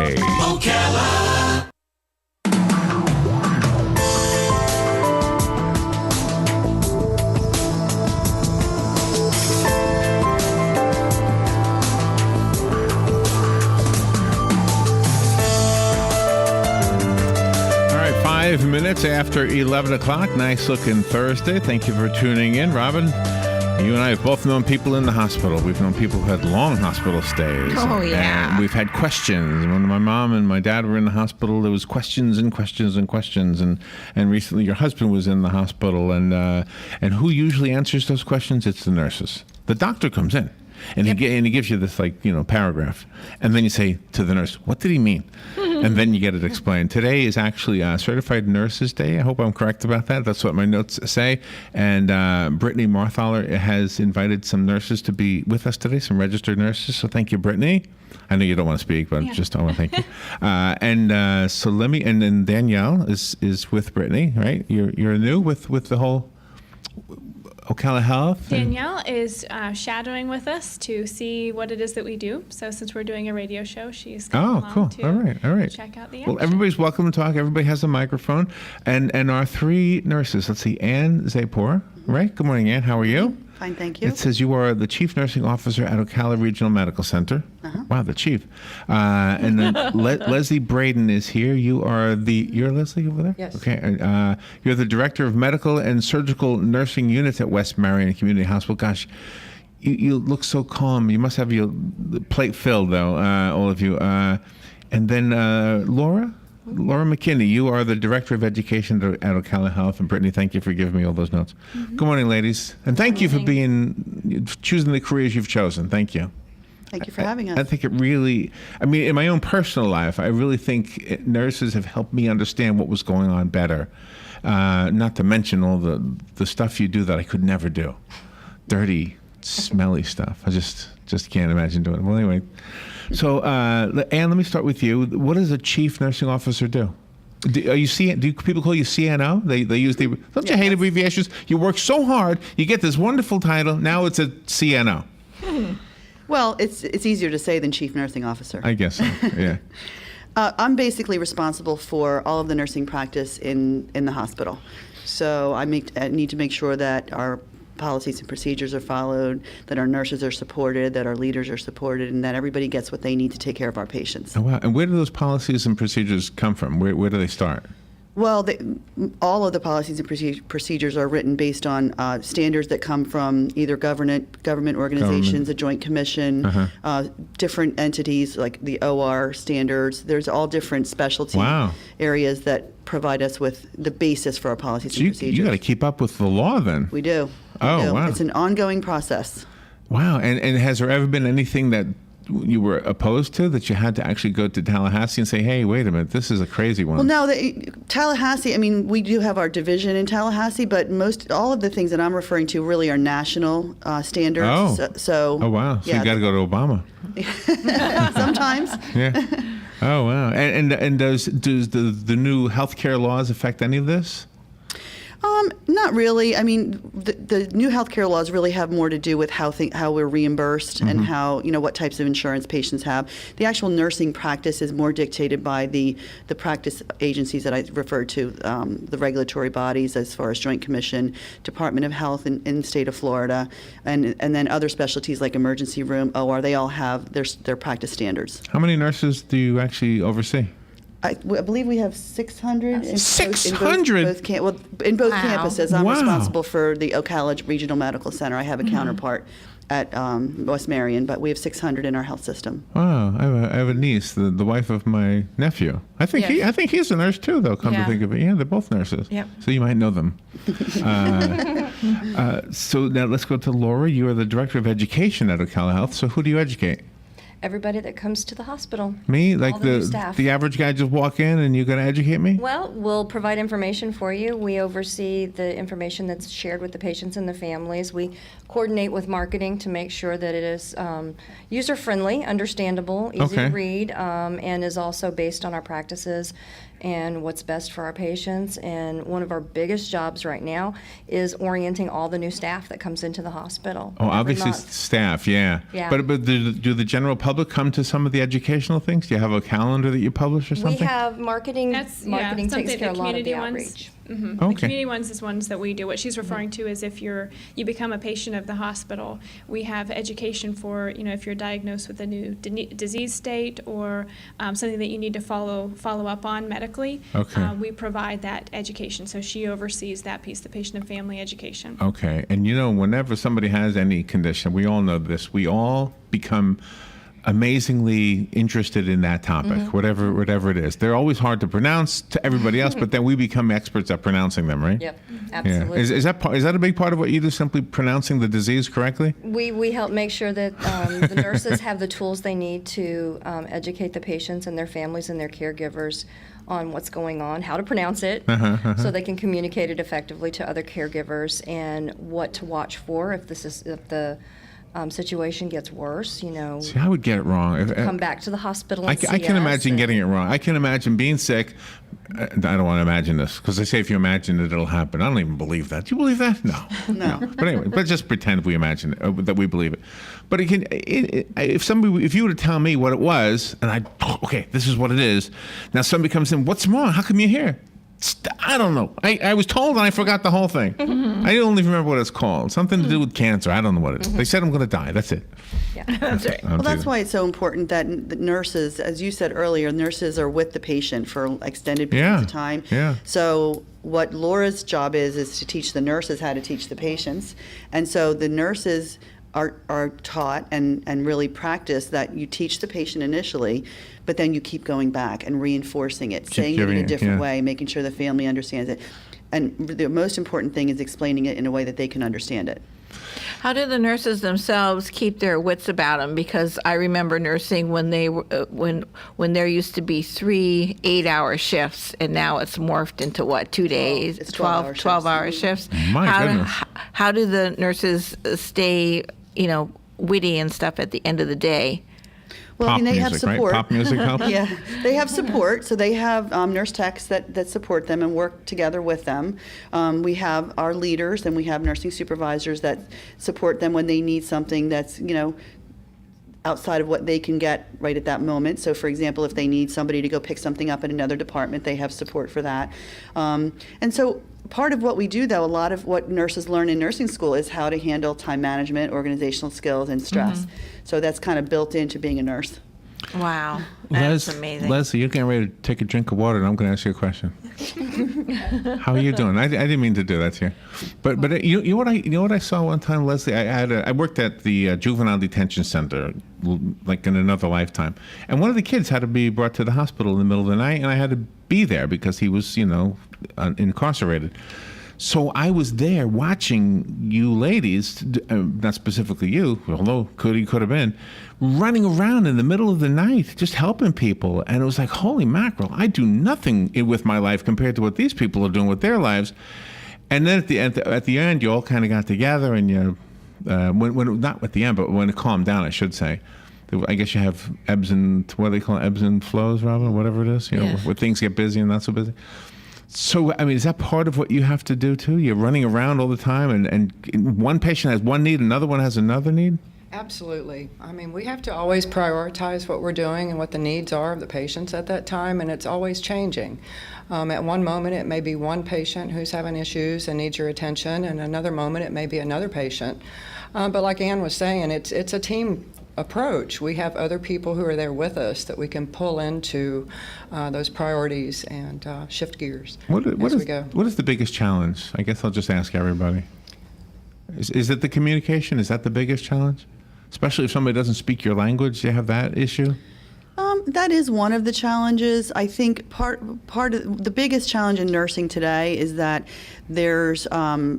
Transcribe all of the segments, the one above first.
Hey. Ocala. All right, 5 minutes after 11 o'clock. Nice looking Thursday. Thank you for tuning in, Robin. You and I have both known people in the hospital. We've known people who had long hospital stays. Oh, yeah. And we've had questions. When my mom and my dad were in the hospital, there was questions and questions and questions. And recently your husband was in the hospital. And who usually answers those questions? It's the nurses. The doctor comes in. And he gives you this, paragraph. And then you say to the nurse, what did he mean? And then you get it explained. Today is actually Certified Nurses Day. I hope I'm correct about that. That's what my notes say. And Brittany Marthaler has invited some nurses to be with us today, some registered nurses. So thank you, Brittany. I know you don't want to speak, but just I want to thank you. So let me, and then Danielle is with Brittany, right? You're new with the whole Ocala Health? Danielle is shadowing with us to see what it is that we do. So since we're doing a radio show, she's coming along to All right. check out the Well, action. everybody's welcome to talk. Everybody has a microphone. And our three nurses, let's see, Ann Zapor, right? Good morning, Ann. How are you? Fine, thank you. It says you are the Chief Nursing Officer at Ocala Regional Medical Center. Wow, the chief. And then Leslie Braden is here. You're Leslie over there? Yes. Okay. You're the Director of Medical and Surgical Nursing Units at West Marion Community Hospital. Gosh, you look so calm. You must have your plate filled, though, all of you. And then Laura McKinney, you are the Director of Education at Ocala Health. And Brittany, thank you for giving me all those notes. Mm-hmm. Good morning, ladies. And thank you for choosing the careers you've chosen. Thank you. Thank you for having us. I think it really, in my own personal life, I really think nurses have helped me understand what was going on better. Not to mention all the stuff you do that I could never do. Dirty, smelly stuff. I just can't imagine doing it. Well, anyway. So, Ann, let me start with you. What does a chief nursing officer do? Do people call you CNO? They use the. Don't you hate abbreviations? You work so hard, you get this wonderful title. Now it's a CNO. Well, it's easier to say than chief nursing officer. I guess so. Yeah. I'm basically responsible for all of the nursing practice in the hospital. So I need to make sure that our policies and procedures are followed, that our nurses are supported, that our leaders are supported, and that everybody gets what they need to take care of our patients. Oh, wow. And where do those policies and procedures come from? Where do they start? Well, all of the policies and procedures are written based on standards that come from either government organizations, a joint commission, different entities like the OR standards. There's all different specialty areas that provide us with the basis for our policies and procedures. You got to keep up with the law then. We do. Wow. It's an ongoing process. Wow. And has there ever been anything that you were opposed to, that you had to actually go to Tallahassee and say, hey, wait a minute, this is a crazy one? Well, no, Tallahassee, we do have our division in Tallahassee, but all of the things that I'm referring to really are national standards. Oh. Oh, wow. So you got to go to Obama. Sometimes. Yeah. Oh, wow. And does the new healthcare laws affect any of this? Not really. The new healthcare laws really have more to do with how we're reimbursed and how, what types of insurance patients have. The actual nursing practice is more dictated by the practice agencies that I referred to, the regulatory bodies as far as Joint Commission, Department of Health in the state of Florida, and then other specialties like emergency room, OR. They all have their practice standards. How many nurses do you actually oversee? I believe we have 600. 600? In both campuses. I'm responsible for the Ocala Regional Medical Center. I have a counterpart at West Marion, but we have 600 in our health system. Wow, I have a niece, the wife of my nephew. I think he's a nurse too, though. Come to think of it, yeah, they're both nurses. Yep. So you might know them. So now let's go to Laura. You are the Director of Education at Ocala Health. So who do you educate? Everybody that comes to the hospital. Me? Like all the new staff. The average guy just walk in and you're going to educate me? Well, we'll provide information for you. We oversee the information that's shared with the patients and the families. We coordinate with marketing to make sure that it is user-friendly, understandable, easy to read, and is also based on our practices and what's best for our patients. And one of our biggest jobs right now is orienting all the new staff that comes into the hospital. Oh, every obviously month. staff, yeah. Yeah. But do the general public come to some of the educational things? Do you have a calendar that you publish or something? We have marketing. Marketing takes something- care of a lot of the community ones. outreach. The Okay. community ones is ones that we do. What she's referring to is if you become a patient of the hospital, we have education for, if you're diagnosed with a new disease state or something that you need to follow up on medically. Okay. We provide that education. So she oversees that piece, the patient and family education. Okay. And whenever somebody has any condition, we all know this, we all become amazingly interested in that topic, whatever it is. They're always hard to pronounce to everybody else, but then we become experts at pronouncing them, right? Yep, Yeah. absolutely. Is that a big part of what you do, simply pronouncing the disease correctly? We help make sure that the nurses have the tools they need to educate the patients and their families and their caregivers on what's going on, how to pronounce it, so they can communicate it effectively to other caregivers, and what to watch for if the situation gets worse. See, I would get it wrong. Come back to the hospital. I And can see us imagine and- getting it wrong. I can imagine being sick. I don't want to imagine this because they say if you imagine it, it'll happen. I don't even believe that. Do you believe that? No. But anyway, let's just pretend we imagine it, that we believe it. But if you were to tell me what it was, and okay, this is what it is. Now somebody comes in, what's wrong? How come you're here? I don't know. I was told and I forgot the whole thing. I don't even remember what it's called. Something to do with cancer. I don't know what it is. They said I'm going to die. That's it. Yeah. That's right. Well, that's why it's so important that the nurses, as you said earlier, nurses are with the patient for extended periods of time. Yeah. So what Laura's job is to teach the nurses how to teach the patients. And so the nurses are taught and really practice that you teach the patient initially, but then you keep going back and reinforcing it, saying it in giving a it, different yeah. way, making sure the family understands it. And the most important thing is explaining it in a way that they can understand it. How do the nurses themselves keep their wits about them? Because I remember nursing when they were when there used to be 3 8-hour shifts, and now it's morphed into what, 2 days, It's 12-hour 12-hour shifts. shifts. My how goodness. how do the nurses stay, witty and stuff at the end of the day? Well, Pop they have music, right? support. Pop music helps? Yeah, they have support. So they have nurse techs that support them and work together with them. We have our leaders and we have nursing supervisors that support them when they need something that's, outside of what they can get right at that moment. So, for example, if they need somebody to go pick something up in another department, they have support for that. And so part of what we do, though, a lot of what nurses learn in nursing school is how to handle time management, organizational skills, and stress. So that's kind of built into being a nurse. Wow, that's amazing. Leslie, you're getting ready to take a drink of water, and I'm going to ask you a question. How are you doing? I didn't mean to do that to you, but you know what I saw one time, Leslie. I worked at the juvenile detention center, like in another lifetime, and one of the kids had to be brought to the hospital in the middle of the night, and I had to be there because he was incarcerated. So I was there watching you ladies, not specifically you, although could have been, running around in the middle of the night just helping people. And it was like, holy mackerel, I do nothing with my life compared to what these people are doing with their lives. And then at the end, you all kind of got together and when not at the end, but when it calmed down, I should say. I guess you have ebbs and, what do they call it, ebbs and flows, Robin, whatever it is, Yeah. where things get busy and not so busy. So, I mean, is that part of what you have to do too? You're running around all the time and one patient has one need, another one has another need? Absolutely. I mean, we have to always prioritize what we're doing and what the needs are of the patients at that time, and it's always changing. At one moment, it may be one patient who's having issues and needs your attention, and another moment, it may be another patient. But like Ann was saying, it's a team approach. We have other people who are there with us that we can pull into those priorities and shift gears as we go. What is the biggest challenge? I guess I'll just ask everybody. Is it the communication? Is that the biggest challenge? Especially if somebody doesn't speak your language, do you have that issue? That is one of the challenges. I think part of the biggest challenge in nursing today is that there's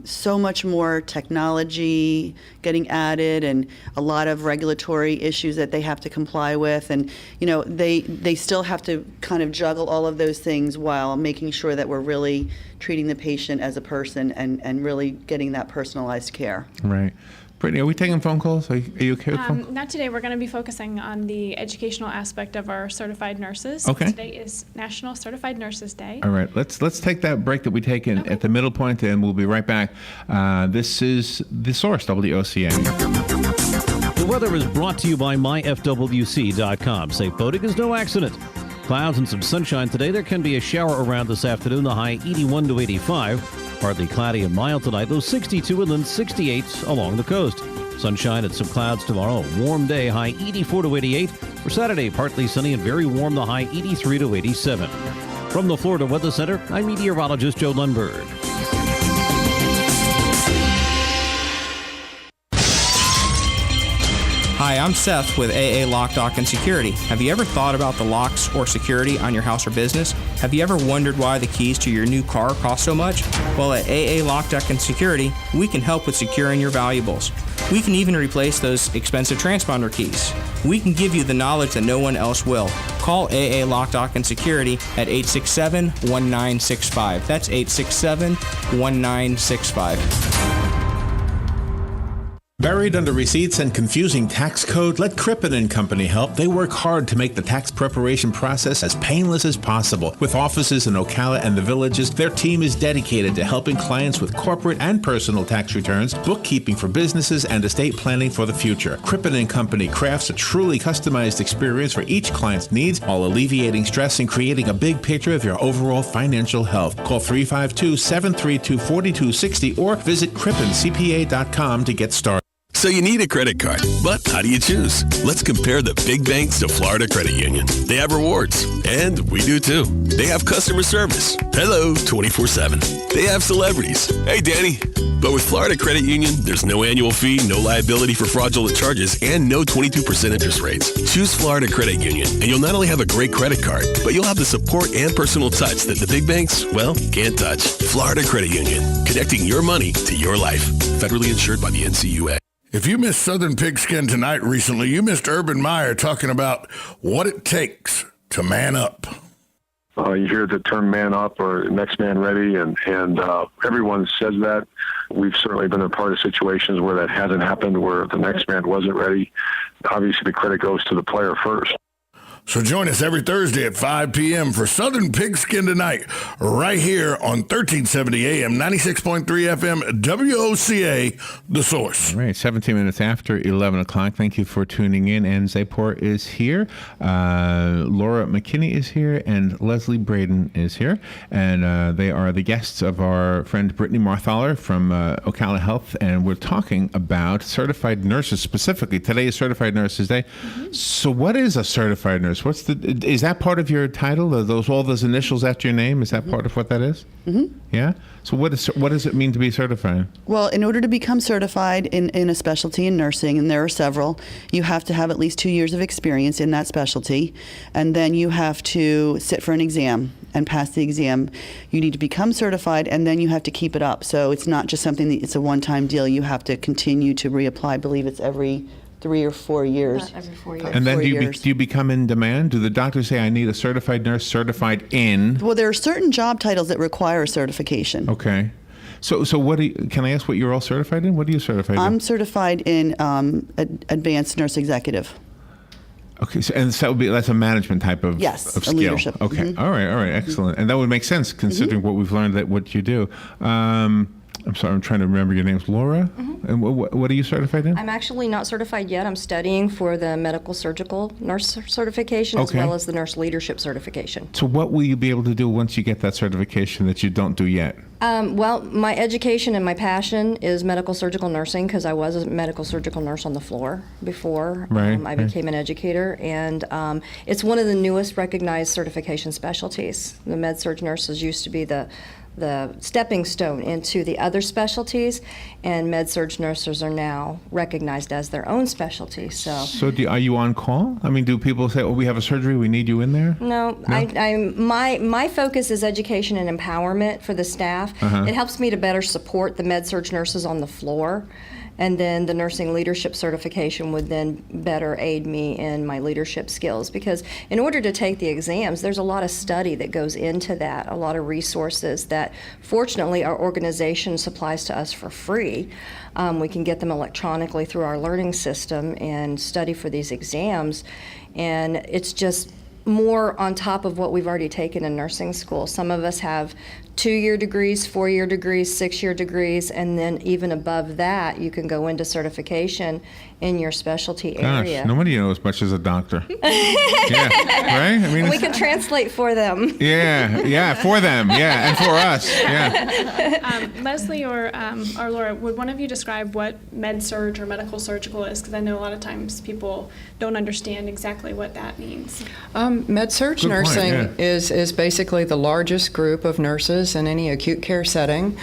so much more technology getting added and a lot of regulatory issues that they have to comply with, and they still have to kind of juggle all of those things while making sure that we're really treating the patient as a person and really getting that personalized care. Right. Brittany, are we taking phone calls? Are you okay with phone calls? Not today. We're going to be focusing on the educational aspect of our certified nurses. Okay. Today is National Certified Nurses Day. All right, let's take that break that we take at the middle point, and we'll be right back. This is The Source, WOCA. The weather is brought to you by myfwc.com. Safe boating is no accident. Clouds and some sunshine today. There can be a shower around this afternoon. The high 81 to 85. Partly cloudy and mild tonight. Low 62 and then 68 along the coast. Sunshine and some clouds tomorrow. A warm day. High 84 to 88. For Saturday, partly sunny and very warm. The high 83 to 87. From the Florida Weather Center, I'm meteorologist Joe Lundberg. Hi, I'm Seth with AA Lock, Dock, and Security. Have you ever thought about the locks or security on your house or business? Have you ever wondered why the keys to your new car cost so much? Well, at AA Lock, Dock, and Security, we can help with securing your valuables. We can even replace those expensive transponder keys. We can give you the knowledge that no one else will. Call AA Lock, Dock, and Security at 867-1965. That's 867-1965. Buried under receipts and confusing tax code, let Crippen & Company help. They work hard to make the tax preparation process as painless as possible. With offices in Ocala and the Villages, their team is dedicated to helping clients with corporate and personal tax returns, bookkeeping for businesses, and estate planning for the future. Crippen & Company crafts a truly customized experience for each client's needs while alleviating stress and creating a big picture of your overall financial health. Call 352-732-4260 or visit crippencpa.com to get started. So you need a credit card, but how do you choose? Let's compare the big banks to Florida Credit Union. They have rewards, and we do too. They have customer service. Hello, 24/7. They have celebrities. Hey, Danny. But with Florida Credit Union, there's no annual fee, no liability for fraudulent charges, and no 22% interest rates. Choose Florida Credit Union, and you'll not only have a great credit card, but you'll have the support and personal touch that the big banks, well, can't touch. Florida Credit Union, connecting your money to your life. Federally insured by the NCUA. If you missed Southern Pigskin tonight recently, you missed Urban Meyer talking about what it takes to man up. You hear the term man up or next man ready, and everyone says that. We've certainly been a part of situations where that hasn't happened, where the next man wasn't ready. Obviously, the credit goes to the player first. So join us every Thursday at 5 p.m. for Southern Pigskin Tonight, right here on 1370 AM, 96.3 FM, WOCA, The Source. All right, 17 minutes after 11 o'clock. Thank you for tuning in. And Zapor is here. Laura McKinney is here. And Leslie Braden is here. And they are the guests of our friend Brittany Marthaler from Ocala Health. And we're talking about certified nurses specifically. Today is Certified Nurses Day. Mm-hmm. So what is a certified nurse? Is that part of your title? Are all those initials after your name? Is that part of what that is? Mm-hmm. Yeah. So what does it mean to be certified? Well, in order to become certified in a specialty in nursing, and there are several, you have to have at least 2 years of experience in that specialty, and then you have to sit for an exam and pass the exam. You need to become certified, and then you have to keep it up. So it's not just something that it's a one-time deal. You have to continue to reapply. I believe it's every 3 or 4 years. Every 4 years. And then do you become in demand? Do the doctors say, I need a certified nurse certified in? Well, there are certain job titles that require certification. Okay. So what can I ask what you're all certified in? What are you certified in? I'm certified in advanced nurse executive. Okay, so that's a management type of yes, of skill. Leadership. Okay, Mm-hmm. All right, excellent. And that would make sense considering what we've learned that what you do. I'm sorry, I'm trying to remember your name's Laura. Mm-hmm. And what are you certified in? I'm actually not certified yet. I'm studying for the medical surgical nurse certification as well as the nurse leadership certification. So what will you be able to do once you get that certification that you don't do yet? Well, my education and my passion is medical surgical nursing because I was a medical surgical nurse on the floor before I became an educator. And it's one of the newest recognized certification specialties. The med-surg nurses used to be the stepping stone into the other specialties, and med-surg nurses are now recognized as their own specialty. So are you on call? I mean, do people say, "Oh, we have a surgery, we need you in there"? No? My focus is education and empowerment for the staff. It helps me to better support the med-surg nurses on the floor. And then the nursing leadership certification would then better aid me in my leadership skills, because in order to take the exams, there's a lot of study that goes into that, a lot of resources that fortunately our organization supplies to us for free. We can get them electronically through our learning system and study for these exams, and it's just more on top of what we've already taken in nursing school. Some of us have 2-year degrees, 4-year degrees, 6-year degrees, and then even above that, you can go into certification in your specialty area. Gosh, nobody knows as much as a doctor. Yeah, right? I mean, We can translate for them. yeah, for them, yeah, and for us, yeah. Leslie or Laura, would one of you describe what med-surg or medical surgical is? Because I know a lot of times people don't understand exactly what that means. Med-surg Good point, nursing yeah. is basically the largest group of nurses in any acute care setting.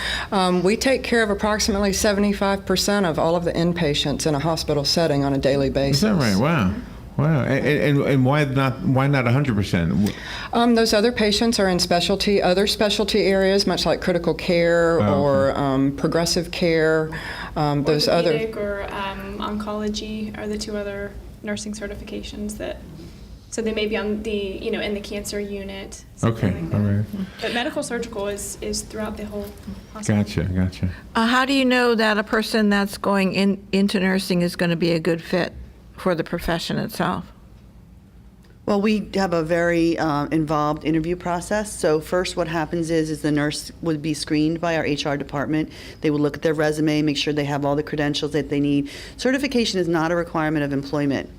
We take care of approximately 75% of all of the inpatients in a hospital setting on a daily basis. Is that right? Wow. Wow. And why not 100%? Those other patients are in other specialty areas, much like critical care or progressive care. Those other. Orthopedic or oncology are the two other nursing certifications that. So they may be on the, in the cancer unit. Okay, Like that. all right. But medical surgical is throughout the whole hospital. Gotcha. How do you know that a person that's going into nursing is going to be a good fit for the profession itself? Well, we have a very involved interview process. So first what happens is the nurse would be screened by our HR department. They would look at their resume, make sure they have all the credentials that they need. Certification is not a requirement of employment.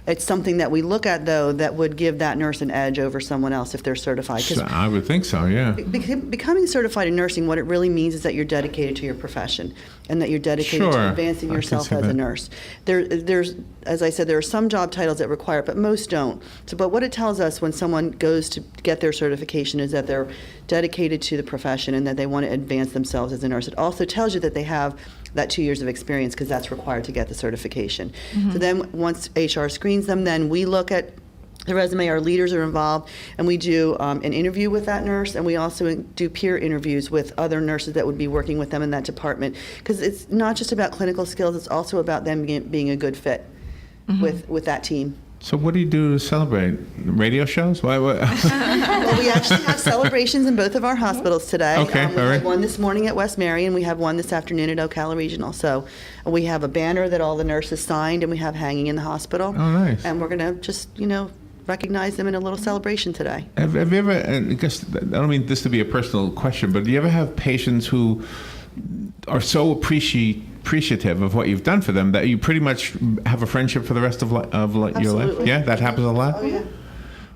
It's something that we look at, though, that would give that nurse an edge over someone else if they're certified. 'Cause I would think so, yeah. becoming certified in nursing, what it really means is that you're dedicated to your profession and that you're dedicated Sure, to advancing I can yourself see as a that. nurse. There's, as I said, there are some job titles that require it, but most don't. But what it tells us when someone goes to get their certification is that they're dedicated to the profession and that they want to advance themselves as a nurse. It also tells you that they have that 2 years of experience, because that's required to get the certification. So then once HR screens them, then we look at the resume, our leaders are involved, and we do an interview with that nurse, and we also do peer interviews with other nurses that would be working with them in that department. Because it's not just about clinical skills, it's also about them being a good fit with that team. So what do you do to celebrate? Radio shows? Why? Well, we actually have celebrations in both of our hospitals today. Okay, We all right. had one this morning at West Marion. We have one this afternoon at Ocala Regional. So we have a banner that all the nurses signed, and we have hanging in the hospital. Oh, nice. And we're going to just, recognize them in a little celebration today. Have you ever, and I guess, I don't mean this to be a personal question, but do you ever have patients who are so appreciative of what you've done for them that you pretty much have a friendship for the rest of your life? Absolutely. Yeah, that happens a lot? Oh, yeah.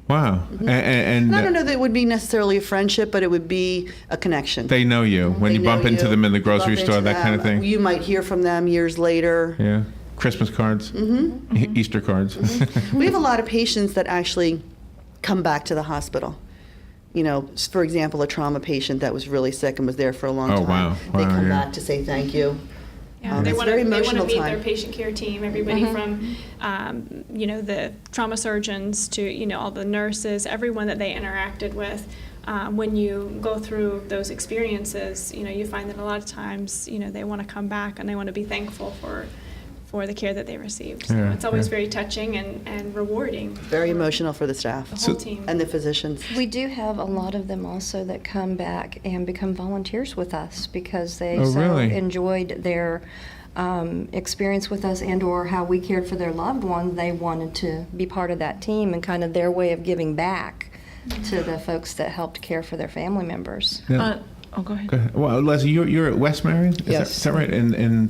Wow. And I don't know that it would be necessarily a friendship, but it would be a connection. they know you when They you bump know into you, them in the you bump grocery store, into that kind of them. thing? You might hear from them years later. Yeah. Christmas cards? Mm-hmm. Easter cards? We have a lot of patients that actually come back to the hospital. For example, a trauma patient that was really sick and was there for a long Oh, time. wow. They Wow, come yeah. back to say thank you. Yeah, they it's want to very meet emotional their time. patient care team, everybody from, the trauma surgeons to, all the nurses, everyone that they interacted with. When you go through those experiences, you find that a lot of times, they want to come back and they want to be thankful for the care that they received. So Yeah, it's always yeah. very touching and rewarding. Very emotional for the staff The whole team. and the physicians. We do have a lot of them also that come back and become volunteers with us because they Oh, so really? enjoyed their experience with us and or how we cared for their loved one. They wanted to be part of that team and kind of their way of giving back to the folks that helped care for their family members. Yeah. Go ahead. Go ahead. Well, Leslie, you're at West Marion? Yes. Is that right? And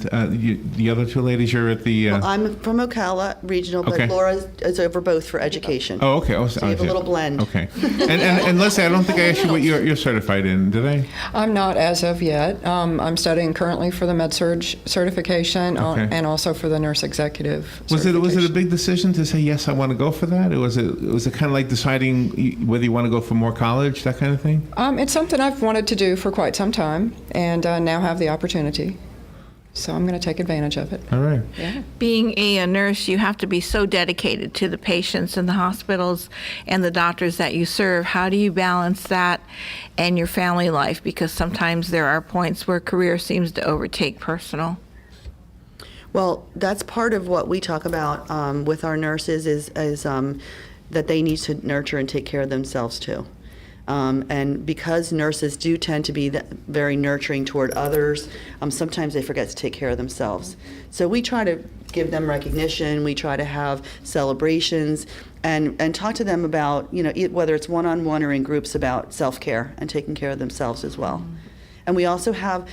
the other two ladies, you're at the... I'm from Ocala Regional, but Okay. Laura is over both for education. Oh, okay. Oh, So you have a little blend. Okay. And Leslie, I don't think I asked you what you're certified in, did I? I'm not as of yet. I'm studying currently for the med-surg certification Okay. and also for the nurse executive Was it a certification. big decision to say yes, I want to go for that? Or was it kind of like deciding whether you want to go for more college, that kind of thing? It's something I've wanted to do for quite some time, and now have the opportunity. So I'm going to take advantage of it. All right. Yeah. Being a nurse, you have to be so dedicated to the patients and the hospitals and the doctors that you serve. How do you balance that and your family life? Because sometimes there are points where career seems to overtake personal. Well, that's part of what we talk about with our nurses is that they need to nurture and take care of themselves too. And because nurses do tend to be very nurturing toward others, sometimes they forget to take care of themselves. So we try to give them recognition. We try to have celebrations and talk to them about, whether it's one-on-one or in groups, about self-care and taking care of themselves as well. And we also have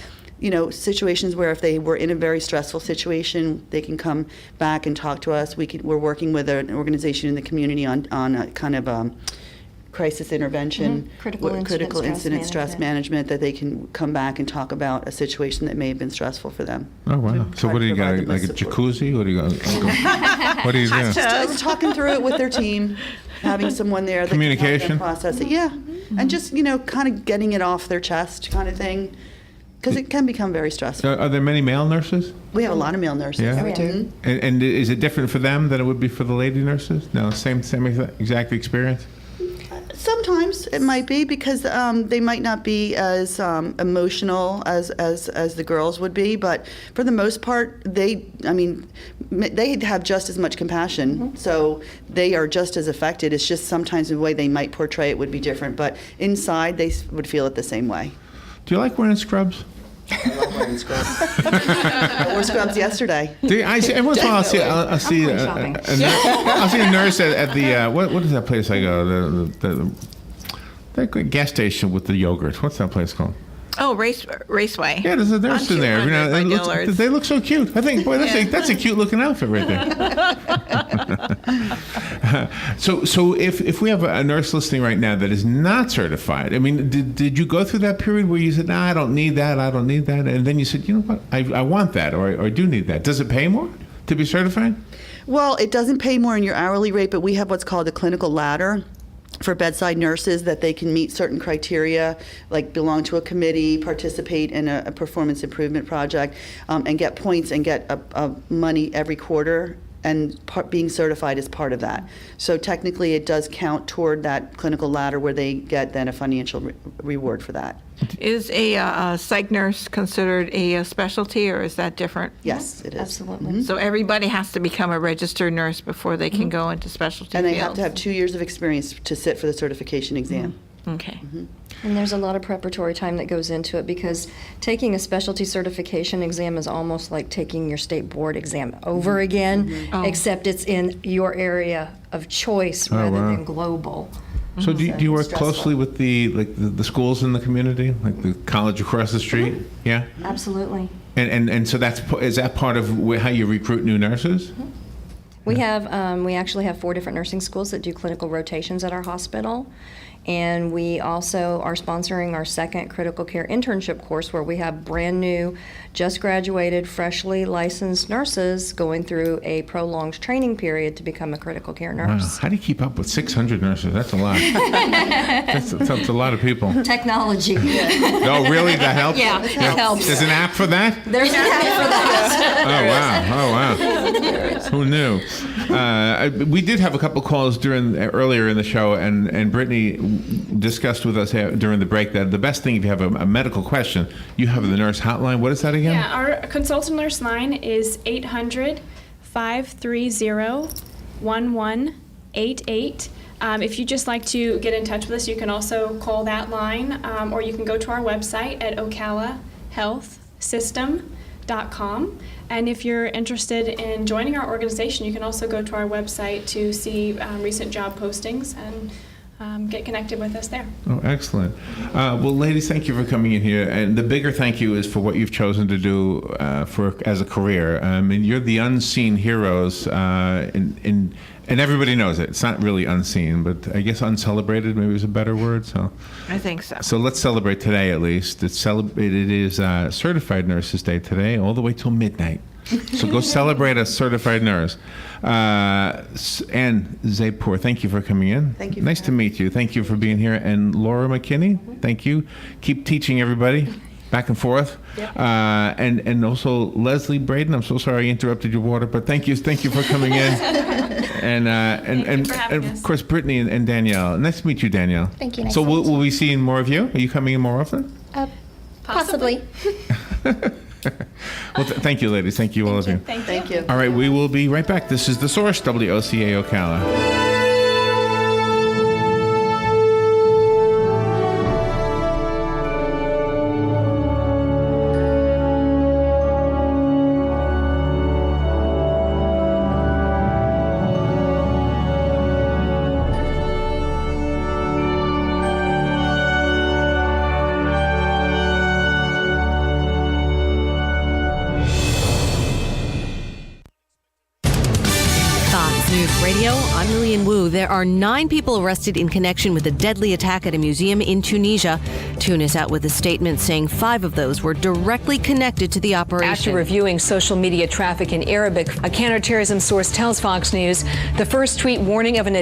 situations where if they were in a very stressful situation, they can come back and talk to us. We're working with an organization in the community on a kind of crisis intervention, Critical incident stress management, that they can come back and talk about a situation that may have been stressful for them. Oh, wow. So try what to do you got, provide them like a with support. jacuzzi? What do you got? What do you do? Just talking through it with their team, having someone there that Communication? can help them process it. Yeah, and just kind of getting it off their chest, kind of thing, because it can become very stressful. Are there many male nurses? We have a lot of male nurses. Yeah. We do. And is it different for them than it would be for the lady nurses? No, same exact experience? Sometimes it might be because they might not be as emotional as the girls would be, but for the most part, they have just as much compassion, so they are just as affected. It's just sometimes the way they might portray it would be different, but inside they would feel it the same way. Do you like wearing scrubs? I love wearing scrubs. I wore scrubs yesterday. Every once in a while I'll see I'll see a nurse at the what is that place I go, the gas station with the yogurt. What's that place called? Oh, Raceway. Yeah, there's a nurse in there. 200 by Dillard's. They look so cute. I think, boy, that's a cute looking outfit right there. So if we have a nurse listening right now that is not certified, I mean, did you go through that period where you said, "No, I don't need that. I don't need that," and then you said, "You know what? I want that, or I do need that." Does it pay more to be certified? Well, it doesn't pay more in your hourly rate, but we have what's called a clinical ladder for bedside nurses, that they can meet certain criteria, like belong to a committee, participate in a performance improvement project, and get points and get money every quarter, and being certified is part of that. So technically it does count toward that clinical ladder where they get then a financial reward for that. Is a psych nurse considered a specialty, or is that different? Yes, it is. Absolutely. So everybody has to become a registered nurse before they can go into specialty And they fields? have to have 2 years of experience to sit for the certification exam. Okay. And there's a lot of preparatory time that goes into it, because taking a specialty certification exam is almost like taking your state board exam over again, except it's in your area of choice rather than global. So do you work stressful. closely with the schools in the community, like the college across the street? Yeah. Absolutely. And so is that part of how you recruit new nurses? We actually have 4 different nursing schools that do clinical rotations at our hospital. And we also are sponsoring our second critical care internship course, where we have brand new, just graduated, freshly licensed nurses going through a prolonged training period to become a critical care Wow. nurse. How do you keep up with 600 nurses? That's a lot. that's a lot of people. Technology. Oh, really? That helps? Yeah, it helps. There's an app for that? There's an app for that. Oh, wow. Who knew? We did have a couple calls earlier in the show, and Brittany discussed with us during the break that the best thing, if you have a medical question, you have the nurse hotline. What is that again? Yeah, our consultant nurse line is 800-530-1188. If you'd just like to get in touch with us, you can also call that line, or you can go to our website at ocalahealthsystem.com. And if you're interested in joining our organization, you can also go to our website to see recent job postings and get connected with us there. Oh, excellent. Well, ladies, thank you for coming in here. And the bigger thank you is for what you've chosen to do as a career. I mean, you're the unseen heroes, and everybody knows it. It's not really unseen, but I guess uncelebrated maybe is a better word. So I think so. So let's celebrate today at least. It is Certified Nurses Day today, all the way till midnight. So go celebrate a certified nurse. And Zaipur, thank you for coming in. Thank you. Nice to meet you. Thank you for being here. And Laura McKinney, thank you. Keep teaching everybody back and forth. And also Leslie Braden. I'm so sorry I interrupted your water, but thank you for coming in. And Thank you for having of us. course Brittany and Danielle. Nice to meet you, Danielle. Thank you. Nice So to meet will we see more of you? Are you coming in more often? Possibly. Well, thank you, ladies. Thank you, all of you. Thank you. All right, we will be right back. This is The Source, WOCA Ocala. Fox News Radio, I'm Lillian Wu. There are 9 people arrested in connection with a deadly attack at a museum in Tunisia. Tunis out with a statement saying 5 of those were directly connected to the operation. After reviewing social media traffic in Arabic, a counterterrorism source tells Fox News the first tweet warning of an attack